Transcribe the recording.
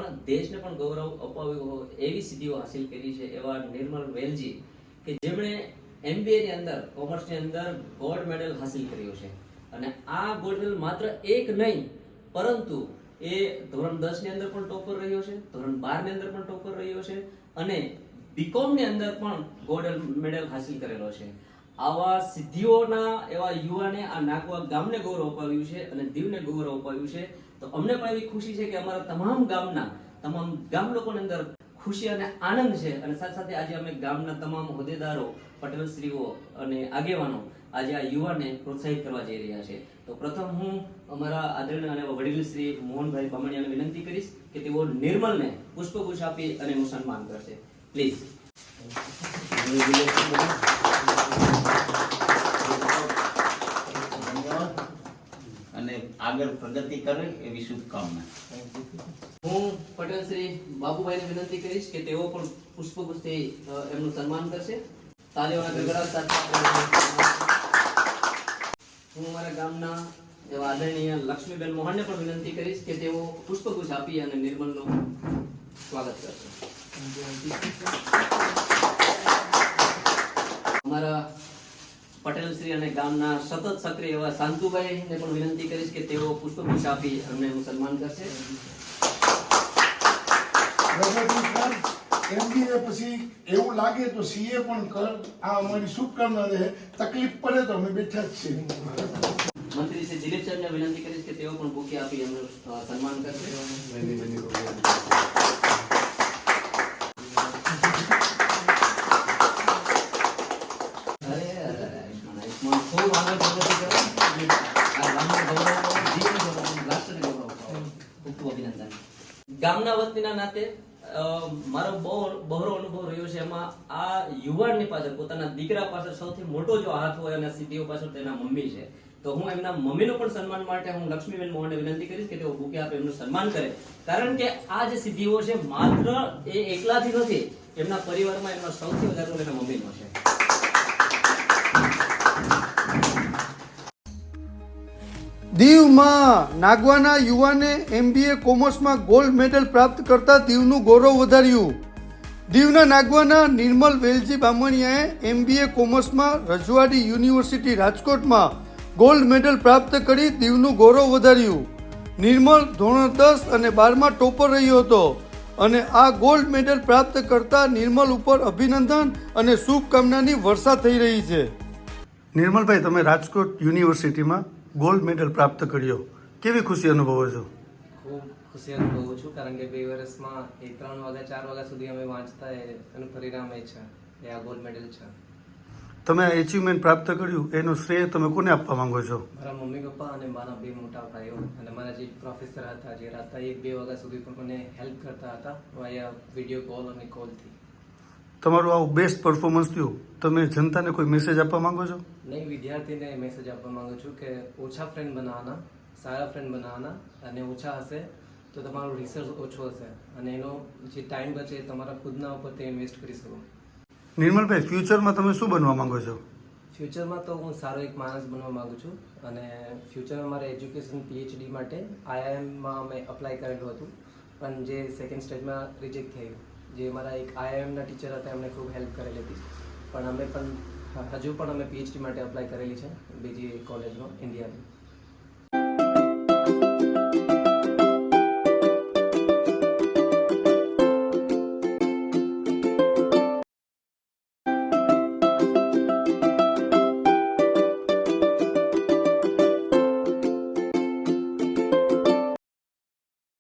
પણ દેશને પણ ગૌરવ અપાવ્યું એવી સિદ્ધિઓ હાસિલ કરી છે એવા નિર્મલ વેલજી કે જેમણે MBA ની અંદર કોમર્સની અંદર ગોલ્ડ મેડલ હાસિલ કર્યો છે અને આ ગોલ્ડ મેડલ માત્ર એક નહીં પરંતુ એ ધોરણ 10 ની અંદર પણ ટોપર રહ્યો છે, ધોરણ 12 ની અંદર પણ ટોપર રહ્યો છે અને બીકોમ ની અંદર પણ ગોલ્ડ મેડલ હાસિલ કરેલો છે. આવા સિદ્ધિઓના એવા યુવાને આ નાગવા ગામને ગૌરવ અપાવ્યું છે અને દીવને ગૌરવ અપાવ્યું છે. તો અમને પણ એવી ખુશી છે કે અમારા તમામ ગામ લોકોની અંદર ખુશી અને આનંદ છે અને સાથે સાથે આજે અમે ગામના તમામ હોદ્દેદારો, પટેલશ્રીઓ અને આગેવાનો આજે આ યુવાને પ્રોત્સાહિત કરવા જઈ રહ્યા છે. તો પ્રથમ હું અમારા આદરણીય અને વડીલ શ્રી મોહનભાઈ બામણિયાને વિનંતી કરીશ કે તેઓ નિર્મલને પુષ્પગુચ્છ આપી અને એનું સન્માન કરશે. પ્લીઝ. અને આગળ પ્રગતિ કરે એવી શુભકામના. હું પટેલ શ્રી બાબુભાઈને વિનંતી કરીશ કે તેઓ પણ પુષ્પગુચ્છથી એમનું સન્માન કરશે. તાલીઓના ગડગડાટ સાથે હું અમારા ગામના એવા આદરણીય લક્ષ્મીબેન મોહનને પણ વિનંતી કરીશ કે તેઓ પુષ્પગુચ્છ આપી અને નિર્મલનું સ્વાગત કરશે. અમારા પટેલ શ્રી અને ગામના સતત સક્રિય એવા શાંતુભાઈને પણ વિનંતી કરીશ કે તેઓ પુષ્પગુચ્છ આપી અમને સન્માન કરશે. MBA પછી એવું લાગે તો CA પણ કર. આ અમારી શુભકામના રહે. તકલીફ પડે તો અમે બેઠા જ છીએ. મંત્રી શ્રી દિલીપ સાહેબને વિનંતી કરીશ કે તેઓ પણ બુકે આપી એમનું સન્માન કરશે. ખૂબ આગળ પ્રગતિ કરો. આ ગામનું ગૌરવ કરો, જીવન ગૌરવ, રાષ્ટ્રને ગૌરવ કરો. ખૂબ ખૂબ અભિનંદન. ગામના વતનીના નાતે મારો બહોળો અનુભવ રહ્યો છે. એમાં આ યુવાનની પાછળ, પોતાના દીકરા પાછળ સૌથી મોટો જો હાથ હોય અને સિદ્ધિઓ પાછળ તેના મમ્મી છે. તો હું એમના મમ્મીનું પણ સન્માન માટે હું લક્ષ્મીબેન મોહનને વિનંતી કરીશ કે તેઓ બુકે આપે એમનું સન્માન કરે. કારણ કે આ જે સિદ્ધિઓ છે માત્ર એ એકલાથી નથી, એમના પરિવારમાં એમનો સૌથી વધારે રોલ એના મમ્મીનો છે. દીવમાં નાગવાના યુવાને MBA કોમર્સમાં ગોલ્ડ મેડલ પ્રાપ્ત કરતા દીવનું ગૌરવ વધાર્યું. દીવના નાગવાના નિર્મલ વેલજી બામણિયાએ MBA કોમર્સમાં રજવાડી યુનિવર્સિટી રાજકોટમાં ગોલ્ડ મેડલ પ્રાપ્ત કરી દીવનું ગૌરવ વધાર્યું. નિર્મલ ધોરણ 10 અને 12માં ટોપર રહ્યો હતો અને આ ગોલ્ડ મેડલ પ્રાપ્ત કરતા નિર્મલ ઉપર અભિનંદન અને શુભકામનાની વર્ષા થઈ રહી છે. નિર્મલભાઈ, તમે રાજકોટ યુનિવર્સિટીમાં ગોલ્ડ મેડલ પ્રાપ્ત કર્યો, કેવી ખુશી અનુભવો છો? ખૂબ ખુશી અનુભવું છું, કારણ કે 2 વર્ષમાં 3 વાગ્યા 4 વાગ્યા સુધી અમે વાંચતા એનું પરિણામ એ છે, એ આ ગોલ્ડ મેડલ છે. તમે આ એચિવમેન્ટ પ્રાપ્ત કર્યું એનું શ્રેય તમે કોને આપવા માંગો છો? મારા મમ્મી પપ્પા અને મારા 2 મોટા ભાઈઓ અને મારા જે પ્રોફેસર હતા, જે રાતના 1-2 વાગ્યા સુધી પણ મને હેલ્પ કરતા હતા વાયા વિડીયો કોલ અને કોલથી. તમારું આવું બેસ્ટ પરફોર્મન્સ થયું, તમે જનતાને કોઈ મેસેજ આપવા માંગો છો? નહીં, વિદ્યાર્થીને મેસેજ આપવા માંગુ છું કે ઓછા ફ્રેન્ડ બનાવવાના, સારા ફ્રેન્ડ બનાવવાના, અને ઓછા હશે તો તમારો રિસર્ચ ઓછો હશે અને એનો જે ટાઈમ બચે તમારા ખુદના ઉપર તે ઇન્વેસ્ટ કરી શકો. નિર્મલભાઈ, ફ્યુચરમાં તમે શું બનવા માંગો છો? ફ્યુચરમાં તો હું સારો એક માણસ બનવા માંગુ છું અને ફ્યુચરમાં મારે એજ્યુકેશન PhD માટે IIMમાં મેં અપ્લાય કરેલું હતું, પણ જે સેકન્ડ સ્ટેજમાં રિજેક્ટ થયું. જે મારા એક IIMના ટીચર હતા એમણે ખૂબ હેલ્પ કરેલી હતી, પણ હજુ પણ અમે PhD માટે અપ્લાય કરેલી છે બીજી કોલેજમાં ઇન્ડિયાની.